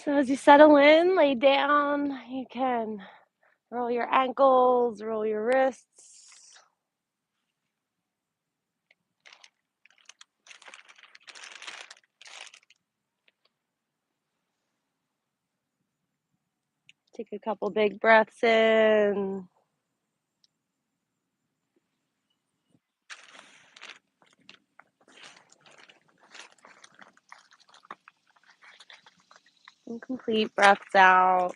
So as you settle in, lay down, you can roll your ankles, roll your wrists. Take a couple big breaths in. And complete breaths out.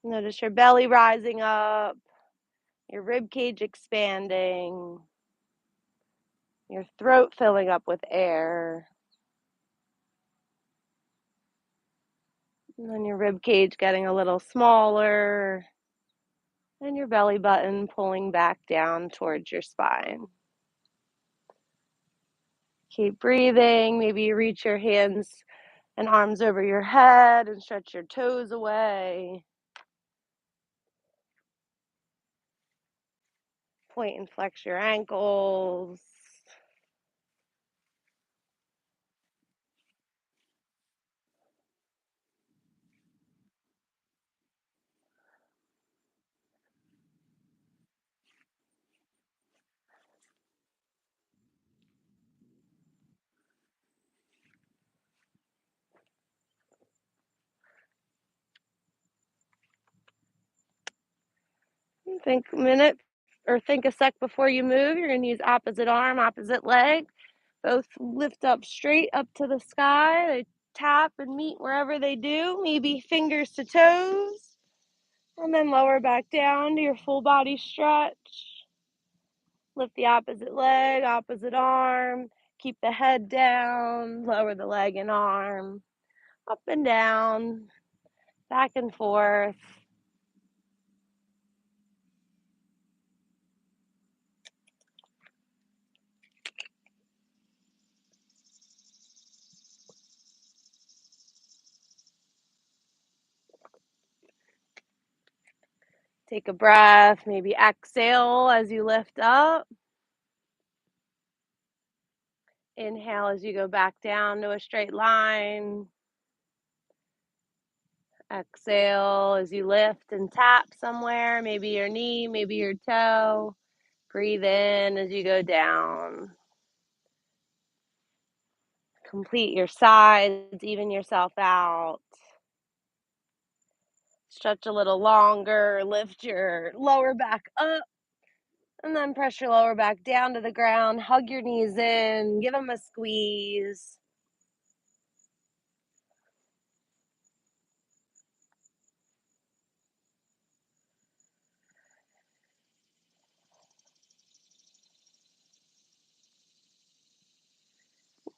Notice your belly rising up, your rib cage expanding, your throat filling up with air, and then your rib cage getting a little smaller, and your belly button pulling back down towards your spine. Keep breathing. Maybe you reach your hands and arms over your head and stretch your toes away. Point and flex your ankles. Think a minute or think a sec before you move. You're going to use opposite arm, opposite leg. Both lift up straight up to the sky. They tap and meet wherever they do, maybe fingers to toes. And then lower back down to your full body stretch. Lift the opposite leg, opposite arm. Keep the head down. Lower the leg and arm. Up and down. Back and forth. Take a breath. Maybe exhale as you lift up. Inhale as you go back down to a straight line. Exhale as you lift and tap somewhere, maybe your knee, maybe your toe. Breathe in as you go down. Complete your sides, even yourself out. Stretch a little longer, lift your lower back up, and then press your lower back down to the ground. Hug your knees in, give them a squeeze.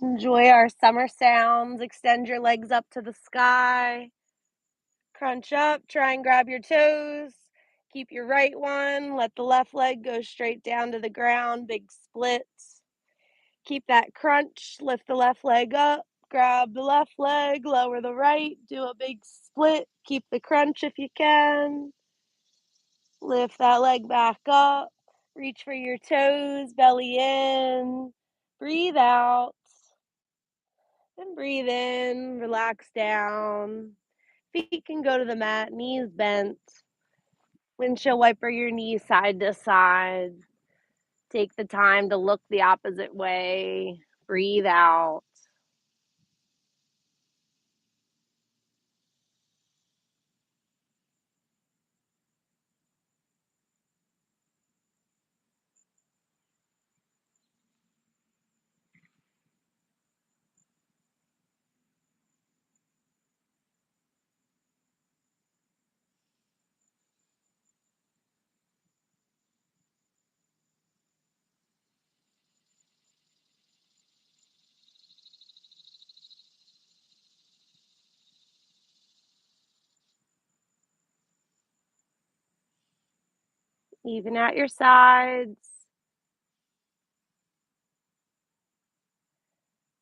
Enjoy our summer sounds. Extend your legs up to the sky. Crunch up, try and grab your toes. Keep your right one. Let the left leg go straight down to the ground. Big splits. Keep that crunch. Lift the left leg up. Grab the left leg. Lower the right. Do a big split. Keep the crunch if you can. Lift that leg back up. Reach for your toes. Belly in. Breathe out. And breathe in. Relax down. Feet can go to the mat. Knees bent. Windshield wiper your knees side to side. Take the time to look the opposite way. Breathe out. Even out your sides.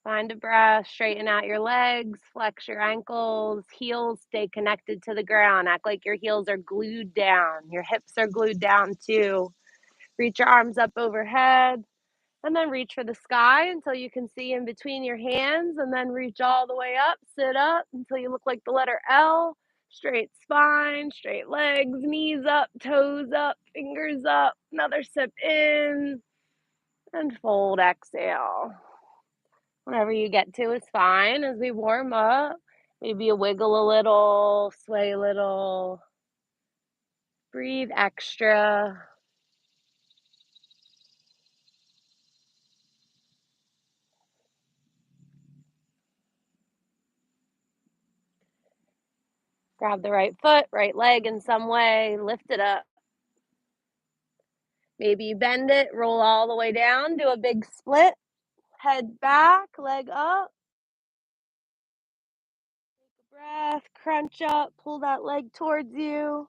Find a breath, straighten out your legs, flex your ankles, heels stay connected to the ground. Act like your heels are glued down. Your hips are glued down too. Reach your arms up overhead and then reach for the sky until you can see in between your hands and then reach all the way up. Sit up until you look like the letter L. Straight spine, straight legs, knees up, toes up, fingers up. Another sip in and fold, exhale. Whatever you get to is fine as we warm up. Maybe you wiggle a little, sway a little, breathe extra. Grab the right foot, right leg in some way, lift it up. Maybe you bend it, roll all the way down, do a big split, head back, leg up. Take a breath, crunch up, pull that leg towards you.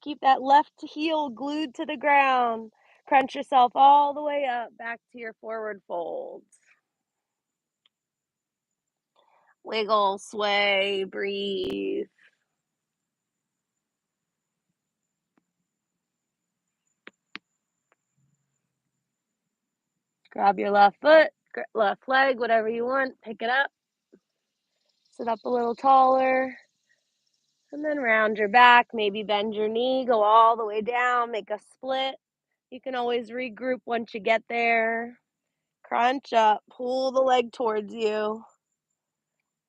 Keep that left heel glued to the ground. Crunch yourself all the way up, back to your forward fold. Wiggle, sway, breathe. Grab your left foot, left leg, whatever you want, pick it up. Sit up a little taller. And then round your back, maybe bend your knee, go all the way down, make a split. You can always regroup once you get there. Crunch up, pull the leg towards you.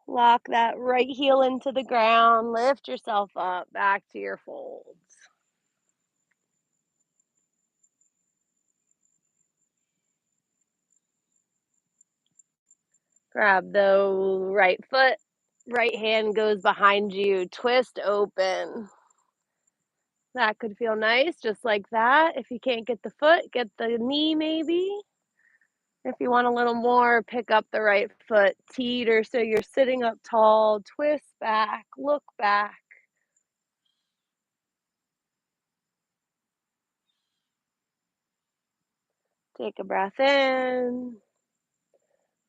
Lock that right heel into the ground, lift yourself up, back to your folds. Grab the right foot, right hand goes behind you, twist open. That could feel nice, just like that. If you can't get the foot, get the knee maybe. If you want a little more, pick up the right foot, teeter so you're sitting up tall, twist back, look back. Take a breath in,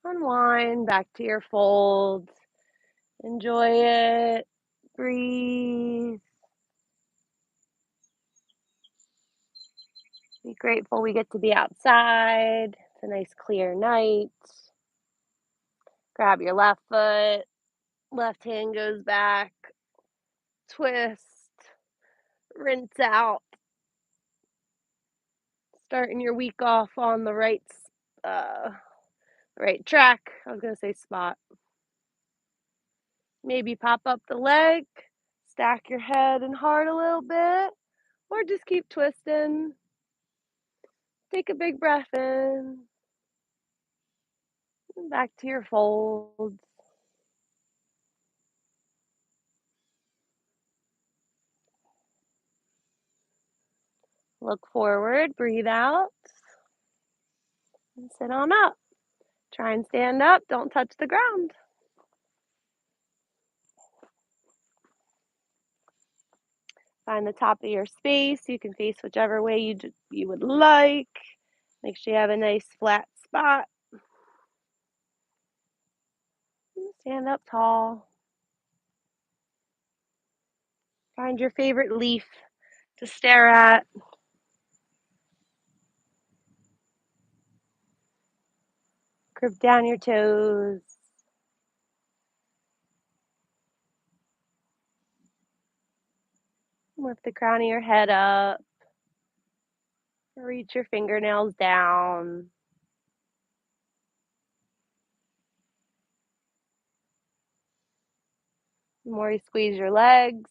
unwind back to your fold. Enjoy it, breathe. Be grateful we get to be outside. It's a nice clear night. Grab your left foot, left hand goes back, twist, rinse out. Starting your week off on the right track. I was gonna say spot. Maybe pop up the leg, stack your head and heart a little bit, or just keep twisting. Take a big breath in, and back to your folds. Look forward, breathe out, and sit on up. Try and stand up, don't touch the ground. Find the top of your space. You can face whichever way you would like. Make sure you have a nice flat spot. Stand up tall. Find your favorite leaf to stare at. Grip down your toes. Lift the crown of your head up. Reach your fingernails down. The more you squeeze your legs,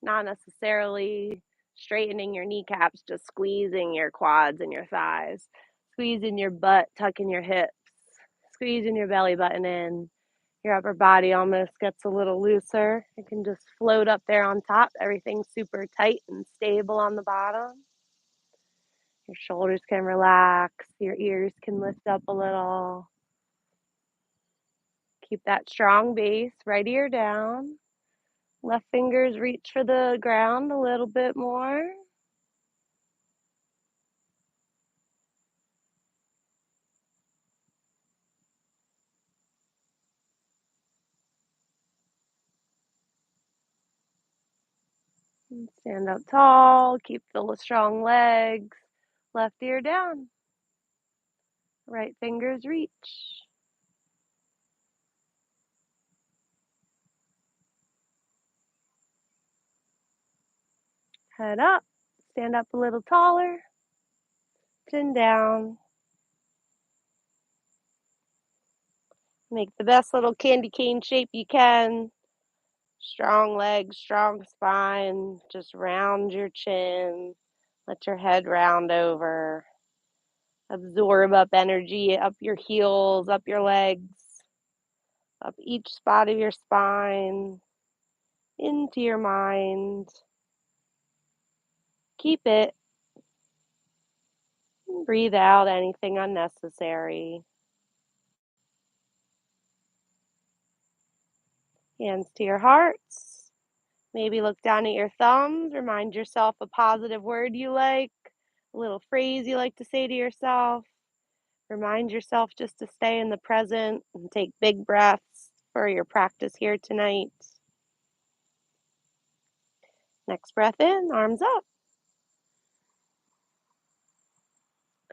not necessarily straightening your kneecaps, just squeezing your quads and your thighs. Squeezing your butt, tucking your hips. Squeezing your belly button in. Your upper body almost gets a little looser. It can just float up there on top. Everything's super tight and stable on the bottom. Your shoulders can relax. Your ears can lift up a little. Keep that strong base, right ear down. Left fingers reach for the ground a little bit more. Stand up tall, keep the strong legs. Left ear down, right fingers reach. Head up, stand up a little taller, chin down. Make the best little candy cane shape you can. Strong legs, strong spine. Just round your chin. Let your head round over. Absorb up energy up your heels, up your legs, up each spot of your spine, into your mind. Keep it. Breathe out anything unnecessary. Hands to your hearts. Maybe look down at your thumbs. Remind yourself a positive word you like, a little phrase you like to say to yourself. Remind yourself just to stay in the present and take big breaths for your practice here tonight. Next breath in, arms up.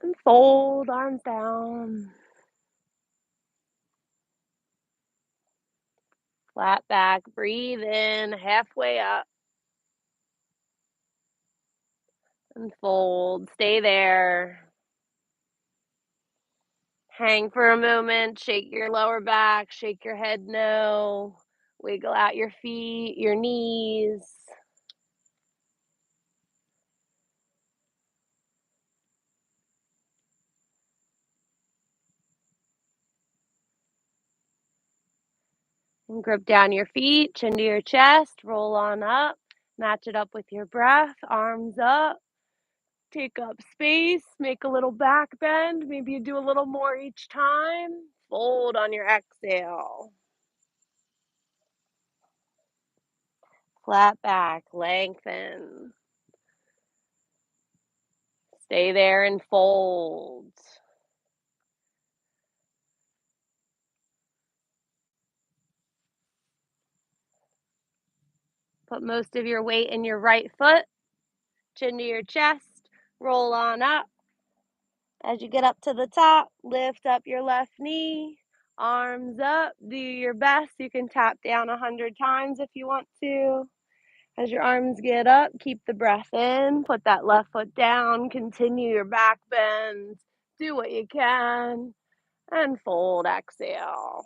And fold, arms down. Flat back, breathe in, halfway up. And fold, stay there. Hang for a moment, shake your lower back, shake your head no. Wiggle out your feet, your knees. And grip down your feet, chin to your chest, roll on up. Match it up with your breath, arms up. Take up space, make a little back bend. Maybe you do a little more each time. Fold on your exhale. Flat back, lengthen. Stay there and fold. Put most of your weight in your right foot, chin to your chest, roll on up. As you get up to the top, lift up your left knee, arms up, do your best. You can tap down 100 times if you want to. As your arms get up, keep the breath in, put that left foot down, continue your back bend, do what you can, and fold, exhale.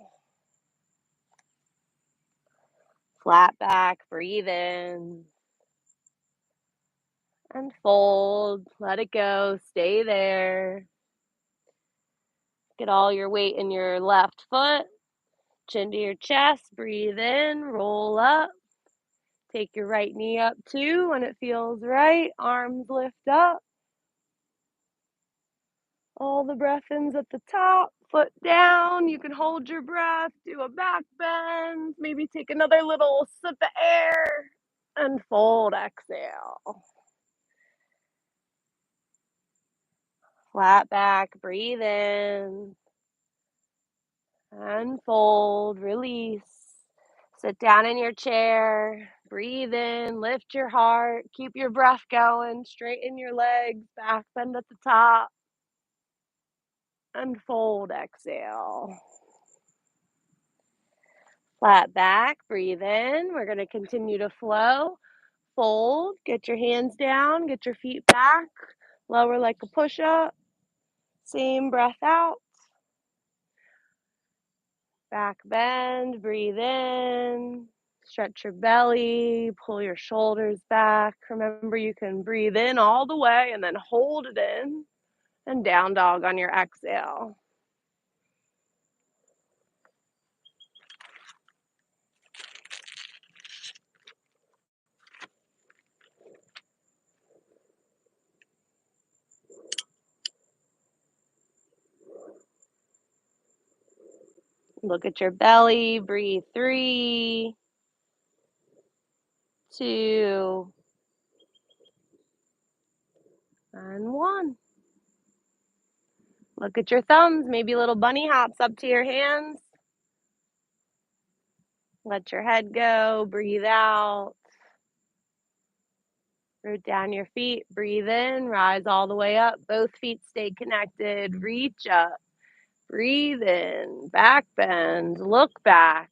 Flat back, breathe in, and fold, let it go, stay there. Get all your weight in your left foot, chin to your chest, breathe in, roll up. Take your right knee up too when it feels right, arms lift up. All the breath ins at the top, foot down. You can hold your breath, do a back bend, maybe take another little sip of air, and fold, exhale. Flat back, breathe in, and fold, release. Sit down in your chair, breathe in, lift your heart, keep your breath going, straighten your legs, back bend at the top, and fold, exhale. Flat back, breathe in. We're going to continue to flow. Fold, get your hands down, get your feet back, lower like a push-up. Same breath out. Back bend, breathe in. Stretch your belly, pull your shoulders back. Remember, you can breathe in all the way and then hold it in. And down dog on your exhale. Look at your belly, breathe 3, 2, and 1. Look at your thumbs, maybe little bunny hops up to your hands. Let your head go, breathe out. Root down your feet, breathe in, rise all the way up. Both feet stay connected. Reach up, breathe in, back bend, look back.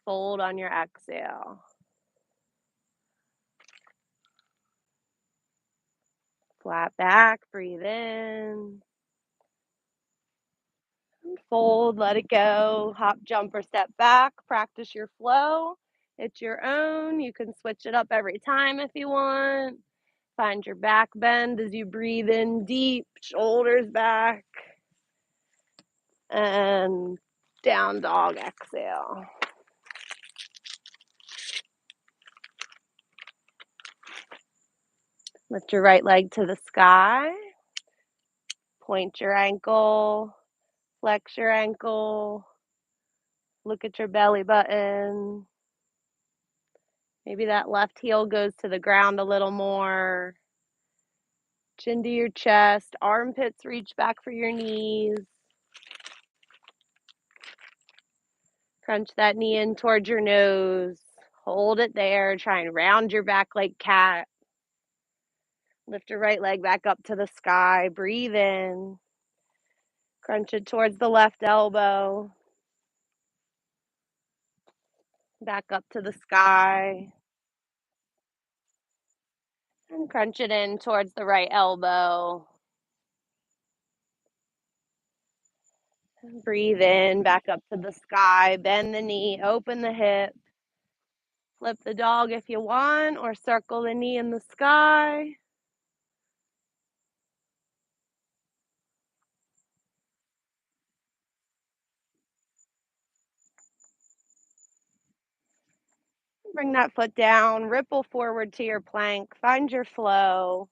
Fold on your exhale. Flat back, breathe in. Fold, let it go. Hop, jump, or step back. Practice your flow. It's your own. You can switch it up every time if you want. Find your back bend as you breathe in deep, shoulders back. And down dog, exhale. Lift your right leg to the sky. Point your ankle. Flex your ankle. Look at your belly button. Maybe that left heel goes to the ground a little more. Chin to your chest. Armpits reach back for your knees. Crunch that knee in towards your nose. Hold it there. Try and round your back like cat. Lift your right leg back up to the sky. Breathe in. Crunch it towards the left elbow. Back up to the sky. And crunch it in towards the right elbow. Breathe in, back up to the sky. Bend the knee, open the hip. Flip the dog if you want, or circle the knee in the sky. Bring that foot down, ripple forward to your plank. Find your flow.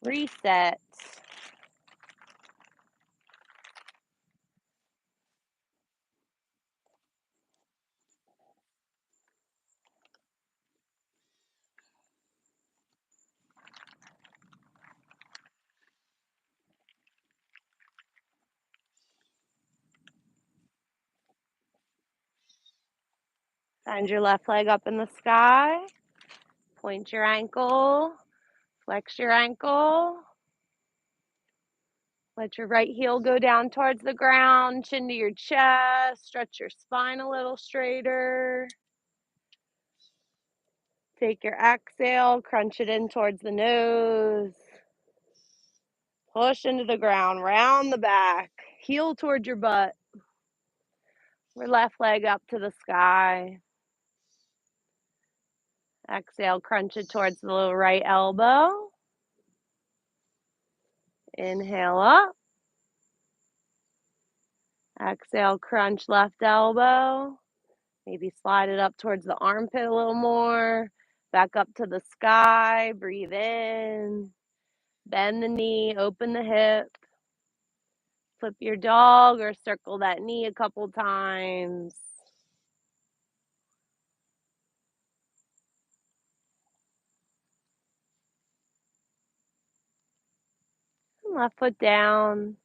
Reset. Find your left leg up in the sky. Point your ankle. Flex your ankle. Let your right heel go down towards the ground, chin to your chest. Stretch your spine a little straighter. Take your exhale, crunch it in towards the nose. Push into the ground, round the back, heel towards your butt. Your left leg up to the sky. Exhale, crunch it towards the little right elbow. Inhale up. Exhale, crunch left elbow. Maybe slide it up towards the armpit a little more. Back up to the sky. Breathe in. Bend the knee, open the hip. Flip your dog or circle that knee a couple times. Left foot down.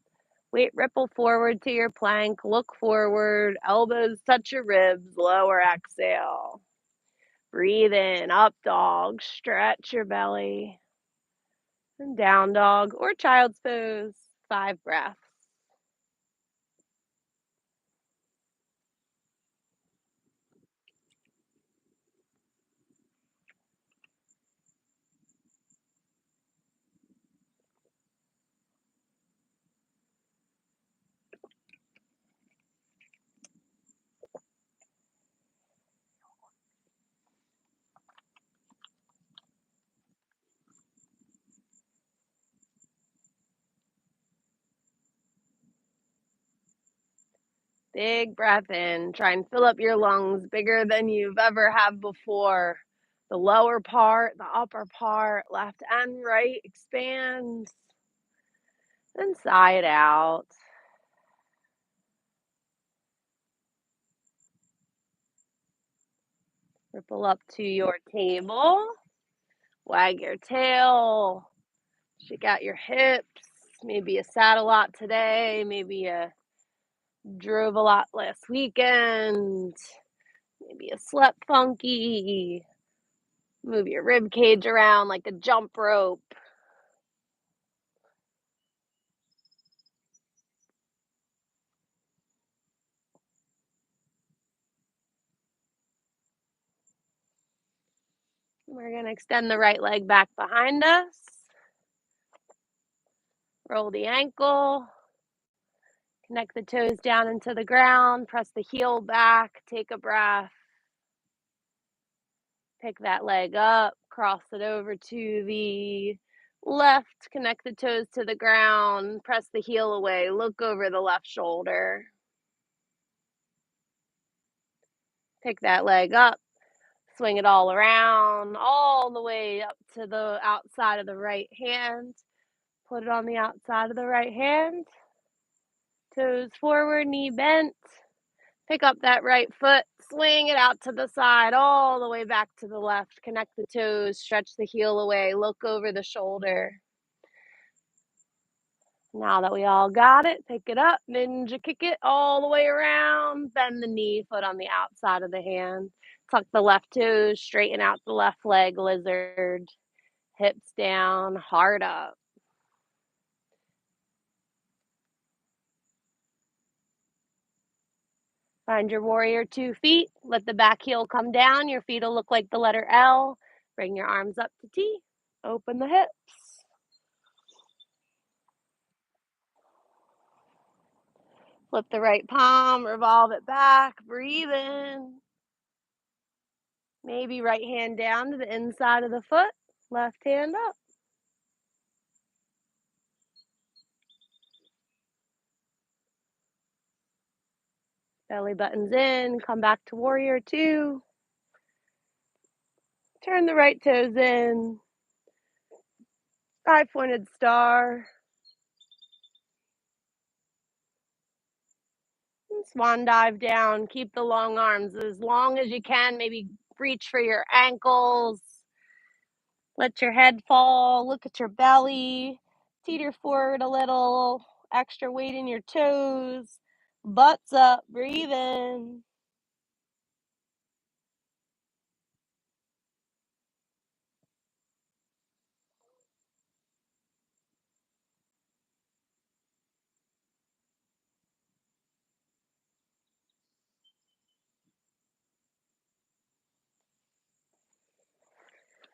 Weight ripple forward to your plank. Look forward. Elbows touch your ribs. Lower exhale. Breathe in. Up dog. Stretch your belly. And down dog or child's pose. 5 breaths. Big breath in. Try and fill up your lungs bigger than you've ever had before. The lower part, the upper part, left and right expands. Then sigh it out. Ripple up to your table. Wag your tail. Shake out your hips. Maybe you sat a lot today. Maybe you drove a lot last weekend. Maybe you slept funky. Move your rib cage around like a jump rope. We're going to extend the right leg back behind us. Roll the ankle. Connect the toes down into the ground. Press the heel back. Take a breath. Pick that leg up. Cross it over to the left. Connect the toes to the ground. Press the heel away. Look over the left shoulder. Pick that leg up. Swing it all around, all the way up to the outside of the right hand. Put it on the outside of the right hand. Toes forward, knee bent. Pick up that right foot, swing it out to the side, all the way back to the left. Connect the toes, stretch the heel away, look over the shoulder. Now that we all got it, pick it up, ninja kick it all the way around, bend the knee, foot on the outside of the hand. Tuck the left toes, straighten out the left leg, lizard. Hips down, heart up. Find your warrior 2 feet. Let the back heel come down. Your feet will look like the letter L. Bring your arms up to T. Open the hips. Flip the right palm, revolve it back. Breathe in. Maybe right hand down to the inside of the foot. Left hand up. Belly buttons in. Come back to warrior 2. Turn the right toes in. 5-pointed star. Swan dive down. Keep the long arms as long as you can. Maybe reach for your ankles. Let your head fall. Look at your belly. Teeter forward a little. Extra weight in your toes. Butts up. Breathe in.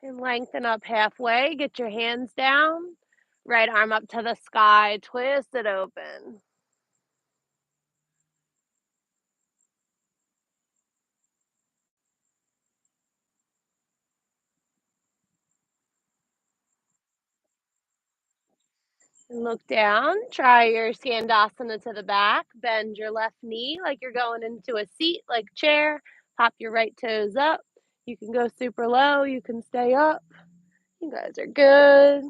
And lengthen up halfway. Get your hands down. Right arm up to the sky. Twist it open. And look down. Try your Skandasana to the back. Bend your left knee like you're going into a seat, like chair. Pop your right toes up. You can go super low. You can stay up. You guys are good.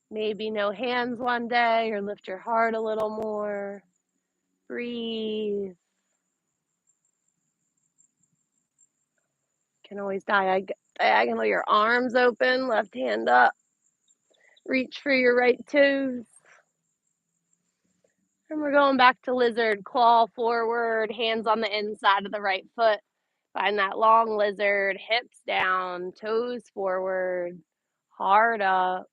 Maybe no hands one day, or lift your heart a little more. Breathe. Can always diagonal your arms open, left hand up. Reach for your right toes. And we're going back to lizard. Claw forward, hands on the inside of the right foot. Find that long lizard, hips down, toes forward, heart up.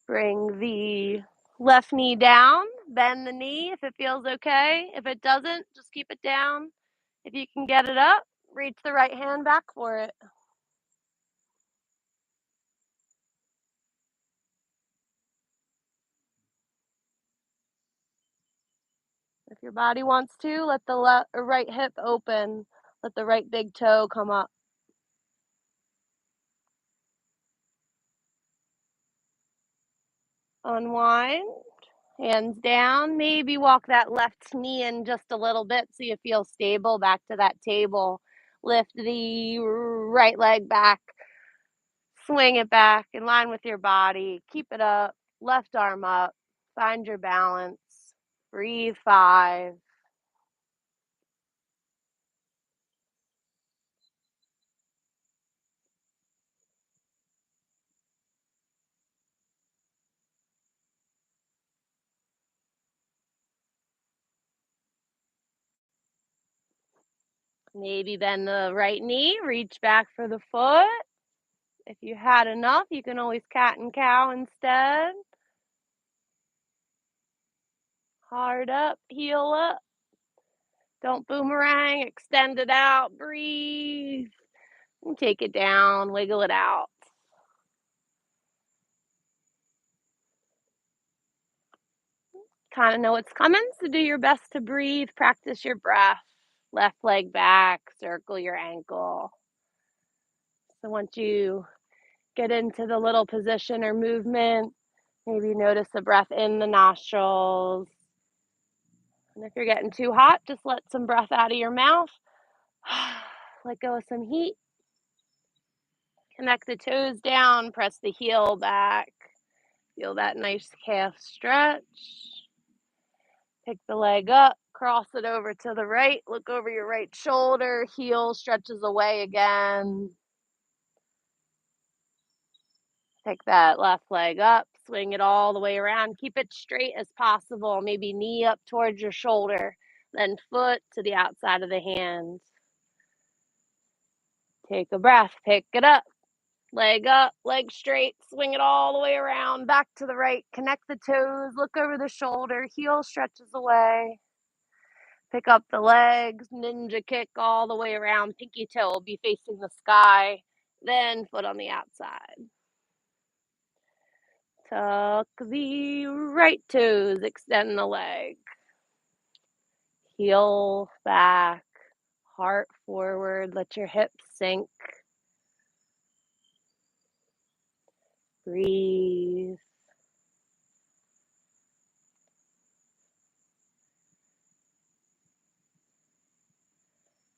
Bring the left knee down, bend the knee if it feels okay. If it doesn't, just keep it down. If you can get it up, reach the right hand back for it. If your body wants to, let the left or right hip open. Let the right big toe come up. Unwind. Hands down. Maybe walk that left knee in just a little bit so you feel stable back to that table. Lift the right leg back. Swing it back in line with your body. Keep it up. Left arm up. Find your balance. Breathe 5. Maybe bend the right knee, reach back for the foot. If you had enough, you can always cat and cow instead. Hard up, heel up. Don't boomerang, extend it out, breathe, and take it down, wiggle it out. Kind of know what's coming, so do your best to breathe, practice your breath. Left leg back, circle your ankle. So once you get into the little position or movement, maybe notice the breath in the nostrils. And if you're getting too hot, just let some breath out of your mouth. Let go of some heat. Connect the toes down, press the heel back. Feel that nice calf stretch. Pick the leg up, cross it over to the right, look over your right shoulder, heel stretches away again. Pick that left leg up, swing it all the way around. Keep it straight as possible. Maybe knee up towards your shoulder, then foot to the outside of the hand. Take a breath, pick it up, leg straight, swing it all the way around, back to the right, connect the toes, look over the shoulder, heel stretches away. Pick up the legs, ninja kick all the way around, pinky toe will be facing the sky, then foot on the outside. Tuck the right toes, extend the leg. Heel back, heart forward, let your hips sink. Breathe.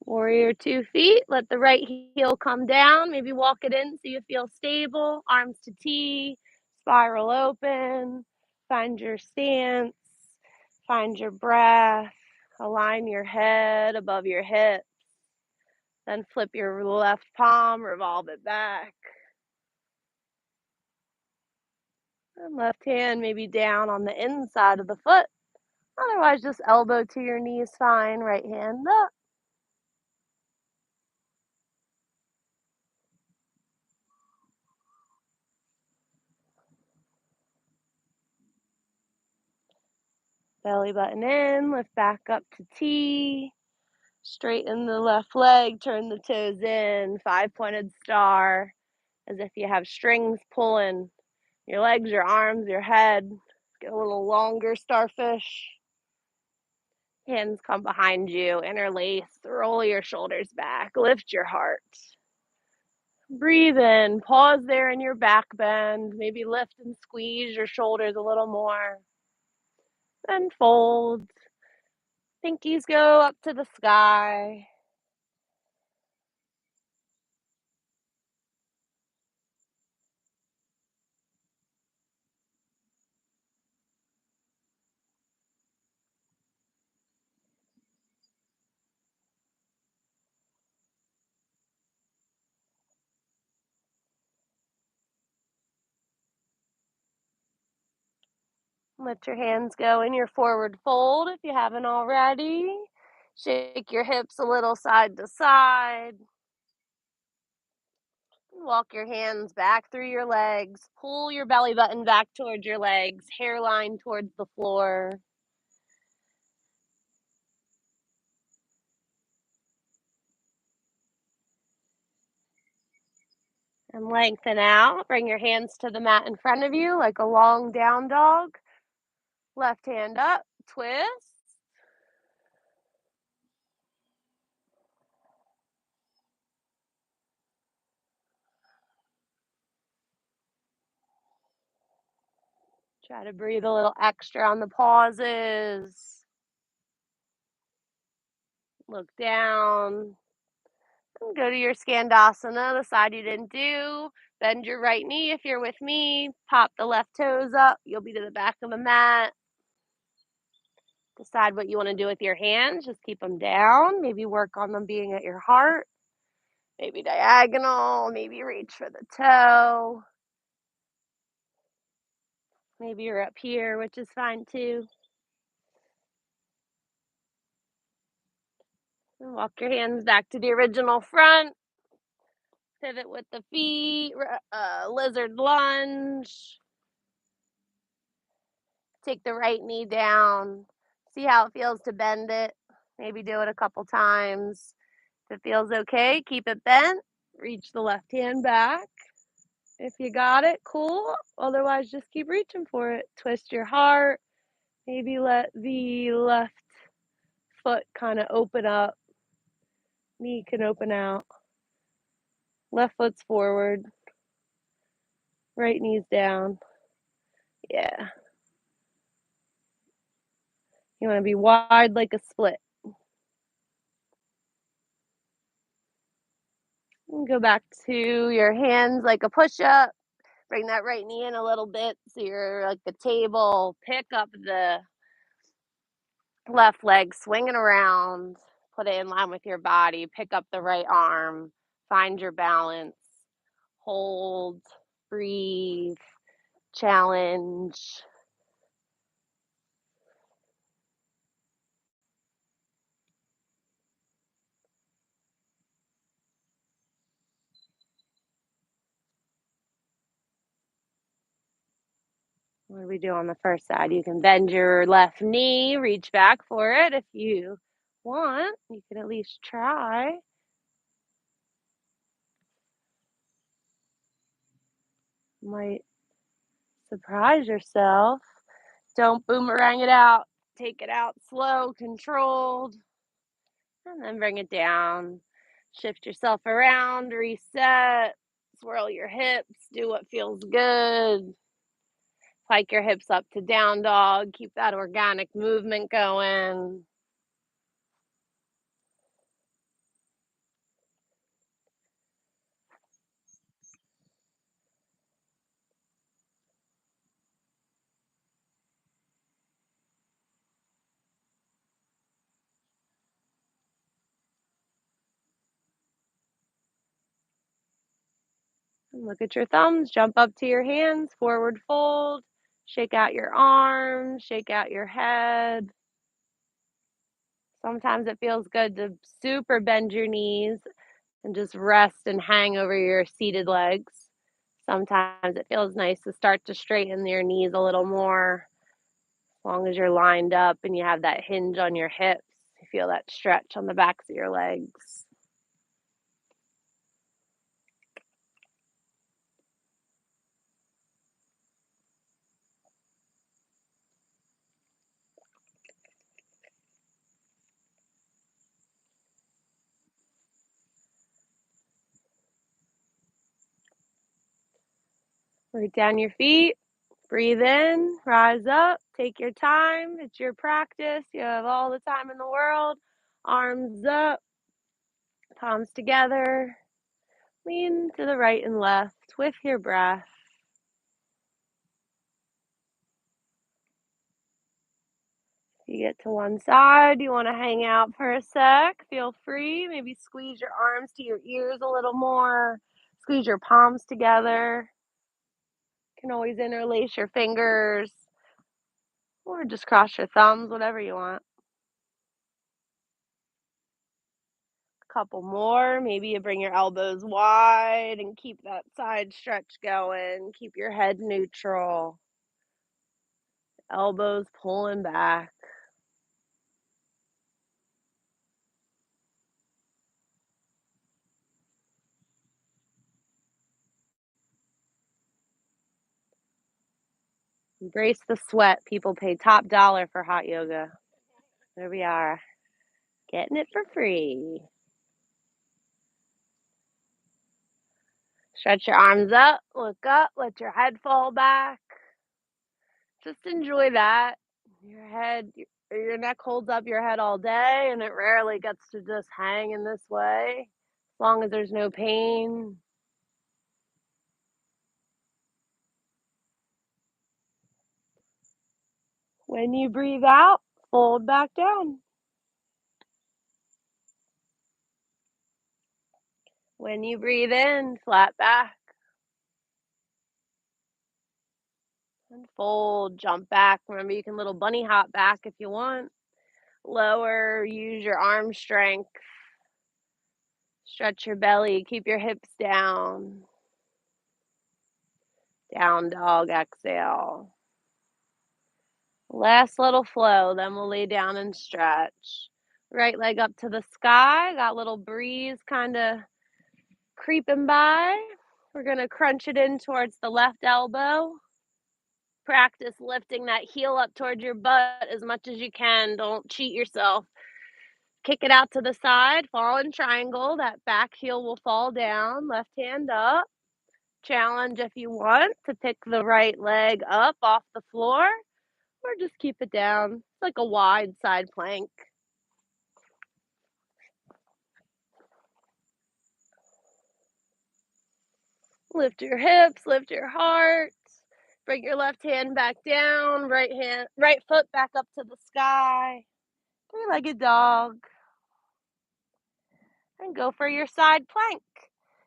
Warrior 2 feet, let the right heel come down, maybe walk it in so you feel stable, arms to T, spiral open, find your stance, find your breath, align your head above your hips, then flip your left palm, revolve it back, and left hand maybe down on the inside of the foot, otherwise just elbow to your knee is fine, right hand up. Belly button in, lift back up to T. Straighten the left leg, turn the toes in, five-pointed star, as if you have strings pulling your legs, your arms, your head. Get a little longer, starfish. Hands come behind you, interlace, roll your shoulders back, lift your heart. Breathe in, pause there in your back bend, maybe lift and squeeze your shoulders a little more. Then fold. Pinkies go up to the sky. Let your hands go in your forward fold if you haven't already. Shake your hips a little side to side. Walk your hands back through your legs. Pull your belly button back towards your legs, hairline towards the floor. And lengthen out. Bring your hands to the mat in front of you like a long down dog. Left hand up, twist. Try to breathe a little extra on the pauses. Look down. And go to your Skandasana, the side you didn't do. Bend your right knee if you're with me. Pop the left toes up. You'll be to the back of the mat. Decide what you want to do with your hands. Just keep them down. Maybe work on them being at your heart. Maybe diagonal. Maybe reach for the toe. Maybe you're up here, which is fine too. And walk your hands back to the original front. Pivot with the feet, lizard lunge. Take the right knee down. See how it feels to bend it. Maybe do it a couple times. If it feels okay, keep it bent. Reach the left hand back. If you got it, cool. Otherwise, just keep reaching for it. Twist your heart. Maybe let the left foot kind of open up. Knee can open out. Left foot's forward. Right knee's down. Yeah. You want to be wide like a split. And go back to your hands like a push up. Bring that right knee in a little bit so you're like a table. Pick up the left leg, swing it around. Put it in line with your body. Pick up the right arm. Find your balance. Hold. Breathe. Challenge. What do we do on the first side? You can bend your left knee, reach back for it if you want. You can at least try. Might surprise yourself. Don't boomerang it out. Take it out slow, controlled, and then bring it down. Shift yourself around, reset, swirl your hips, do what feels good. Pike your hips up to down dog. Keep that organic movement going. And look at your thumbs. Jump up to your hands. Forward fold. Shake out your arms. Shake out your head. Sometimes it feels good to super bend your knees and just rest and hang over your seated legs. Sometimes it feels nice to start to straighten your knees a little more. As long as you're lined up and you have that hinge on your hips, you feel that stretch on the backs of your legs. Right down your feet. Breathe in, rise up, take your time. It's your practice. You have all the time in the world. Arms up, palms together. Lean to the right and left with your breath. You get to one side, you want to hang out for a sec. Feel free. Maybe squeeze your arms to your ears a little more. Squeeze your palms together. You can always interlace your fingers or just cross your thumbs, whatever you want. Couple more. Maybe you bring your elbows wide and keep that side stretch going. Keep your head neutral. Elbows pulling back. Embrace the sweat. People pay top dollar for hot yoga. There we are, getting it for free. Stretch your arms up, look up, let your head fall back. Just enjoy that. Your neck holds up your head all day, and it rarely gets to just hang in this way, as long as there's no pain. When you breathe out, fold back down. When you breathe in, flat back. And fold, jump back. Remember, you can little bunny hop back if you want. Lower, use your arm strength. Stretch your belly, keep your hips down. Down dog, exhale. Last little flow, then we'll lay down and stretch. Right leg up to the sky, got a little breeze kind of creeping by. We're going to crunch it in towards the left elbow. Practice lifting that heel up towards your butt as much as you can. Don't cheat yourself. Kick it out to the side, fall in triangle. That back heel will fall down, left hand up. Challenge if you want to pick the right leg up off the floor or just keep it down. It's like a wide side plank. Lift your hips, lift your heart. Bring your left hand back down, right foot back up to the sky. Three-legged dog. And go for your side plank.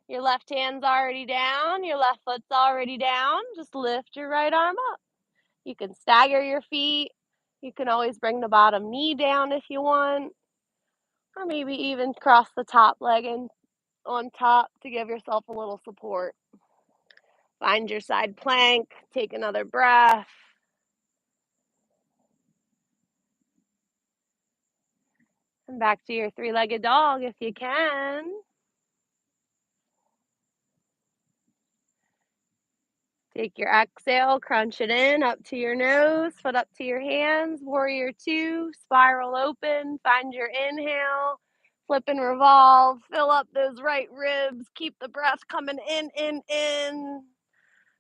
Your left hand's already down, your left foot's already down. Just lift your right arm up. You can stagger your feet. You can always bring the bottom knee down if you want, or maybe even cross the top leg in on top to give yourself a little support. Find your side plank, take another breath. And back to your three-legged dog if you can. Take your exhale, crunch it in, up to your nose, foot up to your hands, warrior two, spiral open, find your inhale, flip and revolve, fill up those right ribs, keep the breath coming in.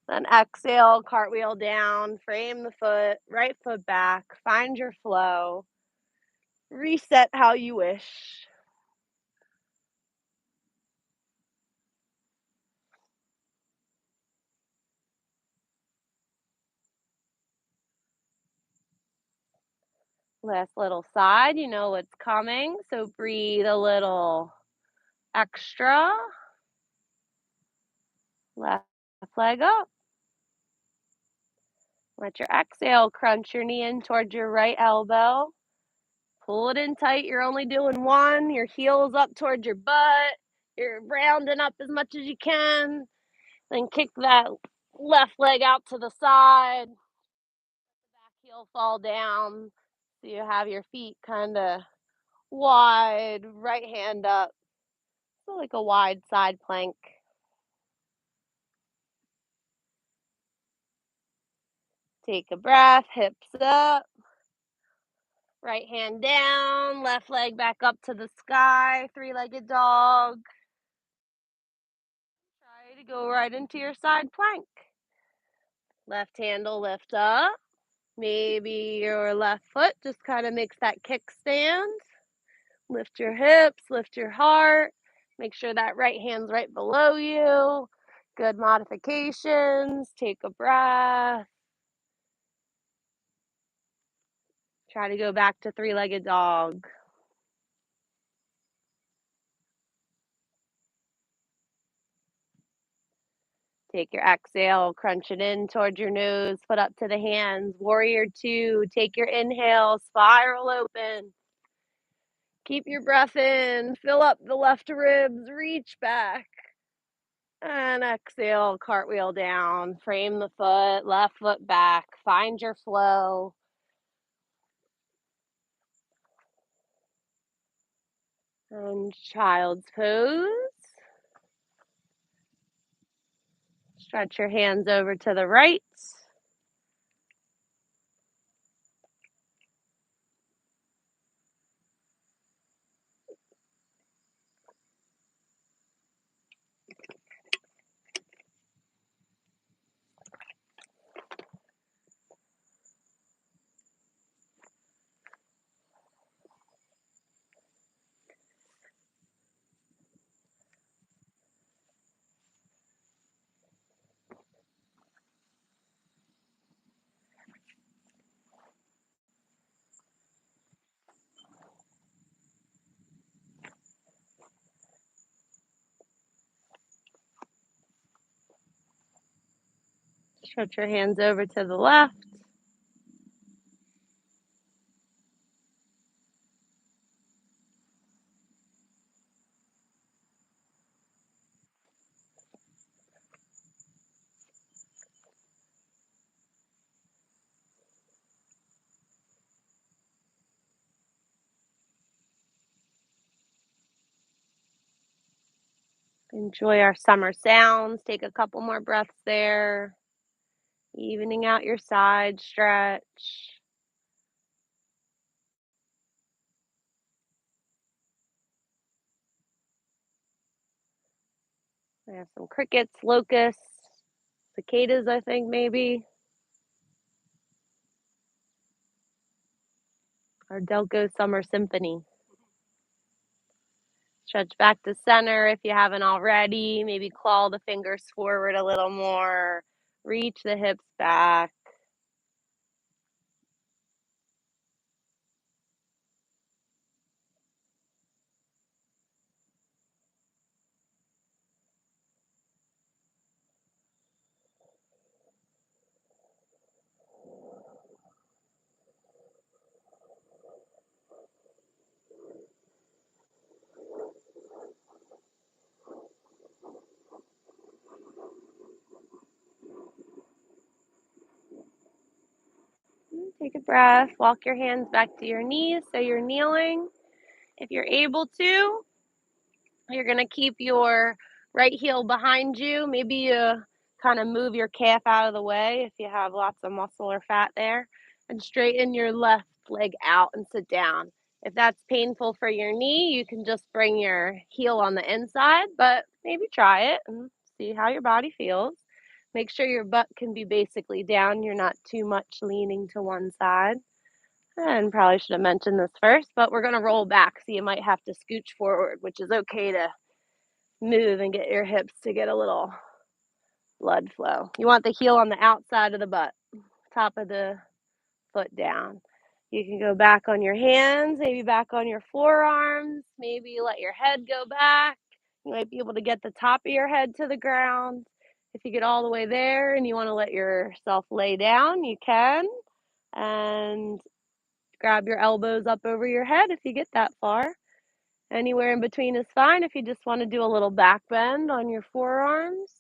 Then exhale, cartwheel down, frame the foot, right foot back, find your flow, reset how you wish. Last little side, you know what's coming, so breathe a little extra. Left leg up. Let your exhale crunch your knee in towards your right elbow. Pull it in tight. You're only doing one. Your heel's up towards your butt. You're rounding up as much as you can. Then kick that left leg out to the side. Let the back heel fall down. So you have your feet kind of wide, right hand up. So like a wide side plank. Take a breath, hips up. Right hand down, left leg back up to the sky, three-legged dog. Try to go right into your side plank. Left hand will lift up. Maybe your left foot just kind of makes that kickstand. Lift your hips, lift your heart. Make sure that right hand's right below you. Good modifications. Take a breath. Try to go back to three-legged dog. Take your exhale, crunch it in towards your nose, foot up to the hands. Warrior two, take your inhale, spiral open. Keep your breath in, fill up the left ribs, reach back. And exhale, cartwheel down, frame the foot, left foot back, find your flow. And child's pose. Stretch your hands over to the right. Stretch your hands over to the left. Enjoy our summer sounds. Take a couple more breaths there, evening out your side stretch. We have some crickets, locusts, cicadas, I think maybe. Our Delco Summer Symphony. Stretch back to center if you haven't already. Maybe claw the fingers forward a little more. Reach the hips back. Take a breath. Walk your hands back to your knees so you're kneeling. If you're able to, you're going to keep your right heel behind you. Maybe you kind of move your calf out of the way if you have lots of muscle or fat there, and straighten your left leg out and sit down. If that's painful for your knee, you can just bring your heel on the inside, but maybe try it and see how your body feels. Make sure your butt can be basically down. You're not too much leaning to one side. And probably should have mentioned this first, but we're going to roll back, so you might have to scooch forward, which is okay to move and get your hips to get a little blood flow. You want the heel on the outside of the butt, top of the foot down. You can go back on your hands, maybe back on your forearms, maybe let your head go back. You might be able to get the top of your head to the ground. If you get all the way there and you want to let yourself lay down, you can. And grab your elbows up over your head if you get that far. Anywhere in between is fine if you just want to do a little back bend on your forearms.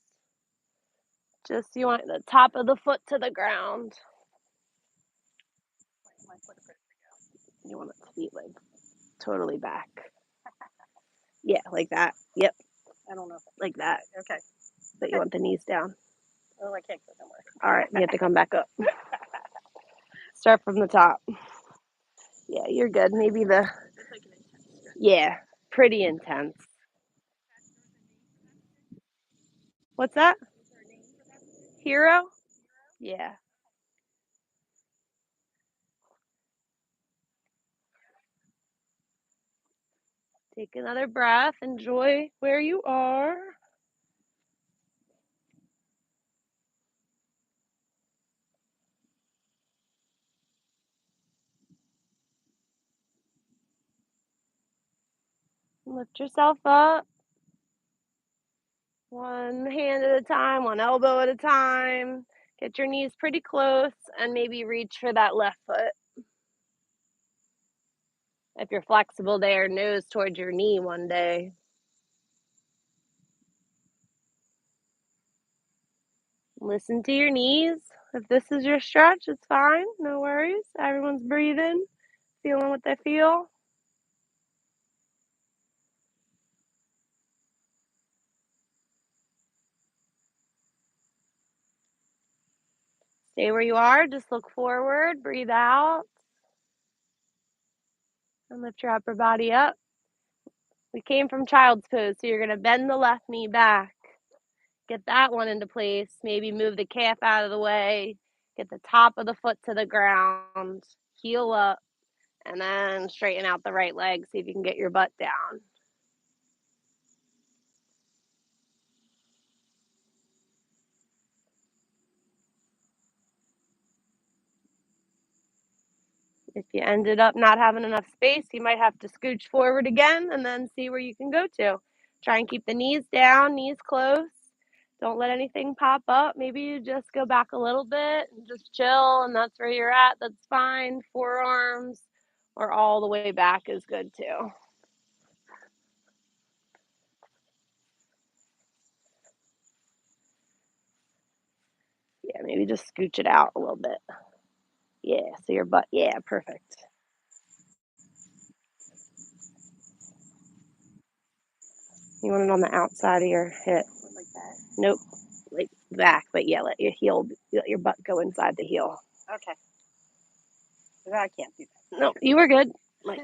Just you want the top of the foot to the ground. You want it to be like totally back. Yeah, like that. Yep. I don't know. Like that. Okay. But you want the knees down. Oh, I can't go somewhere. All right, you have to come back up. Start from the top. Yeah, you're good. Maybe the, yeah, pretty intense. What's that? Hero? Yeah. Take another breath. Enjoy where you are. Lift yourself up. One hand at a time, one elbow at a time. Get your knees pretty close and maybe reach for that left foot. If you're flexible there, nose towards your knee one day. Listen to your knees. If this is your stretch, it's fine. No worries. Everyone's breathing, feeling what they feel. Stay where you are. Just look forward. Breathe out. And lift your upper body up. We came from child's pose, so you're going to bend the left knee back. Get that one into place. Maybe move the calf out of the way. Get the top of the foot to the ground. Heel up. And then straighten out the right leg. See if you can get your butt down. If you ended up not having enough space, you might have to scooch forward again and then see where you can go to. Try and keep the knees down, knees close. Don't let anything pop up. Maybe you just go back a little bit and just chill, and that's where you're at. That's fine. Forearms or all the way back is good too. Yeah, maybe just scooch it out a little bit. Yeah, so your butt, yeah, perfect. You want it on the outside of your hip. Like that. Nope, like back, but yeah, let your butt go inside the heel. Okay. I can't do that. No, you were good. Like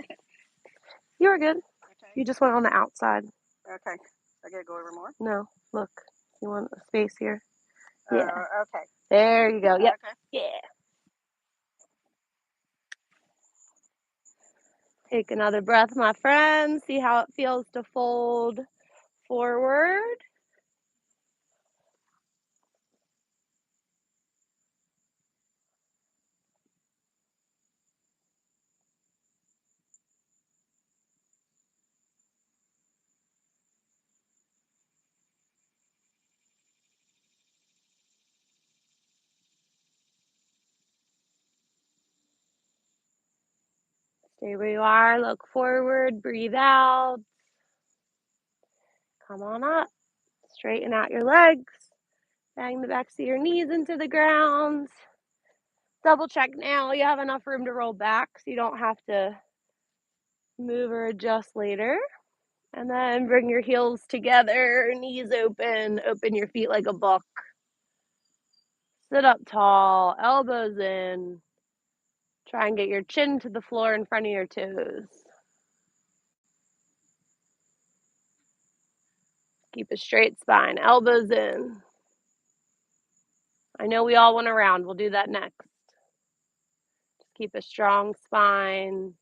you were good. Okay. You just went on the outside. Okay. I gotta go over more. No, look. You want a space here? Yeah. Okay. There you go. Yep. Okay. Yeah. Take another breath, my friend. See how it feels to fold forward. Stay where you are. Look forward. Breathe out. Come on up. Straighten out your legs. Bang the backs of your knees into the ground. Double check now. You have enough room to roll back so you don't have to move or adjust later. And then bring your heels together, knees open, open your feet like a book. Sit up tall, elbows in. Try and get your chin to the floor in front of your toes. Keep a straight spine, elbows in. I know we all went around. We'll do that next. Just keep a strong spine.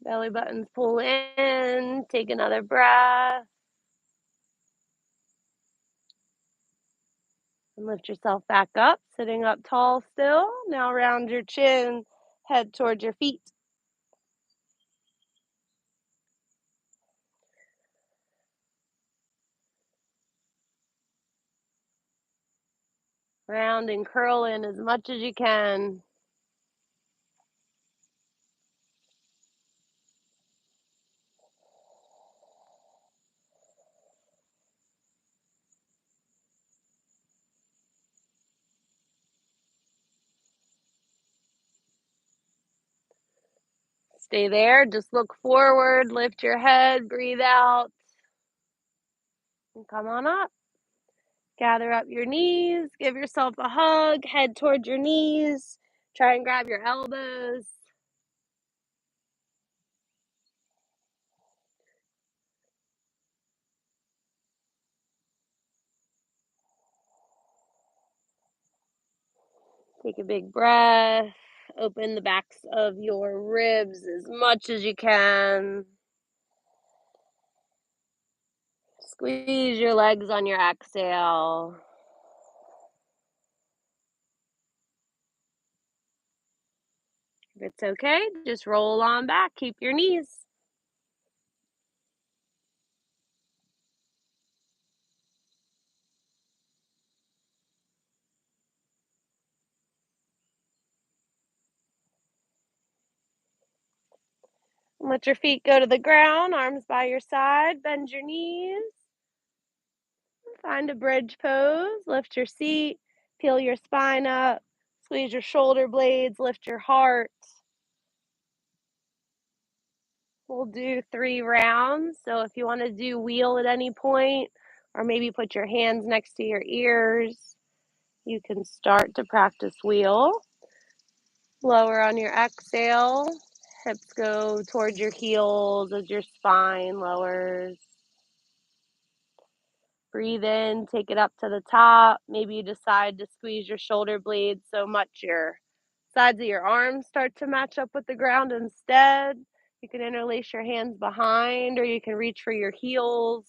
Belly buttons pull in. Take another breath. And lift yourself back up, sitting up tall still. Now round your chin, head towards your feet. Round and curl in as much as you can. Stay there. Just look forward, lift your head, breathe out, and come on up. Gather up your knees, give yourself a hug, head towards your knees. Try and grab your elbows. Take a big breath. Open the backs of your ribs as much as you can. Squeeze your legs on your exhale. If it's okay, just roll on back. Keep your knees. Let your feet go to the ground, arms by your side. Bend your knees. Find a bridge pose. Lift your seat. Peel your spine up. Squeeze your shoulder blades. Lift your heart. We'll do 3 rounds. So if you want to do wheel at any point, or maybe put your hands next to your ears, you can start to practice wheel. Lower on your exhale. Hips go towards your heels as your spine lowers. Breathe in, take it up to the top. Maybe you decide to squeeze your shoulder blades so much your sides of your arms start to match up with the ground instead. You can interlace your hands behind, or you can reach for your heels.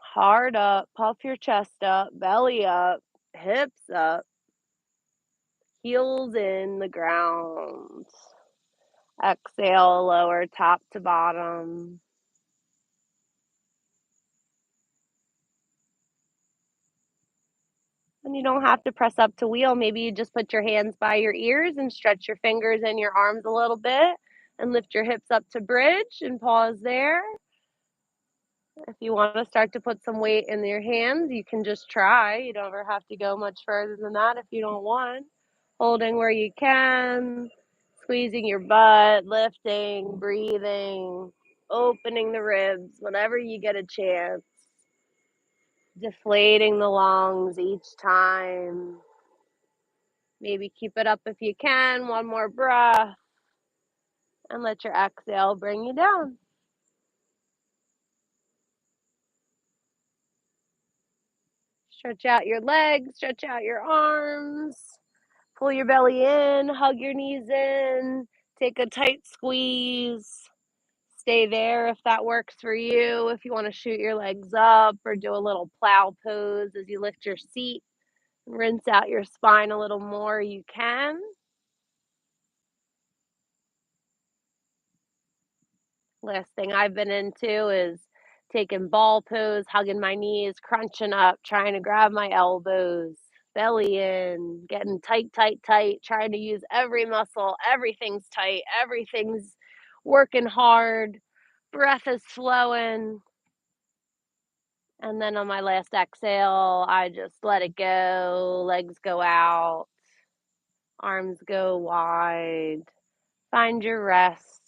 Hard up, puff your chest up, belly up, hips up, heels in the ground. Exhale, lower top to bottom. And you don't have to press up to wheel. Maybe you just put your hands by your ears and stretch your fingers and your arms a little bit and lift your hips up to bridge and pause there. If you want to start to put some weight in your hands, you can just try. You don't ever have to go much further than that if you don't want. Holding where you can, squeezing your butt, lifting, breathing, opening the ribs whenever you get a chance, deflating the lungs each time. Maybe keep it up if you can, one more breath, and let your exhale bring you down. Stretch out your legs, stretch out your arms, pull your belly in, hug your knees in, take a tight squeeze. Stay there if that works for you. If you want to shoot your legs up or do a little plow pose as you lift your seat, rinse out your spine a little more, you can. Last thing I've been into is taking ball pose, hugging my knees, crunching up, trying to grab my elbows, belly in, getting tight, tight, tight, trying to use every muscle. Everything's tight, everything's working hard, breath is flowing. And then on my last exhale, I just let it go, legs go out, arms go wide. Find your rest.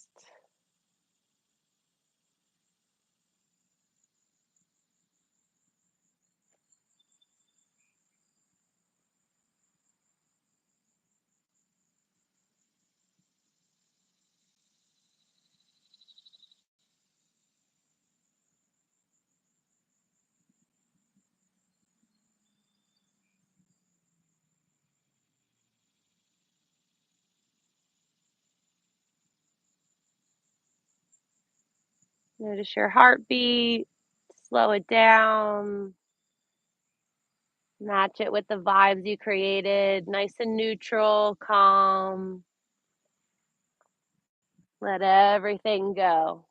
Notice your heartbeat, slow it down, match it with the vibes you created, nice and neutral, calm. Let everything go.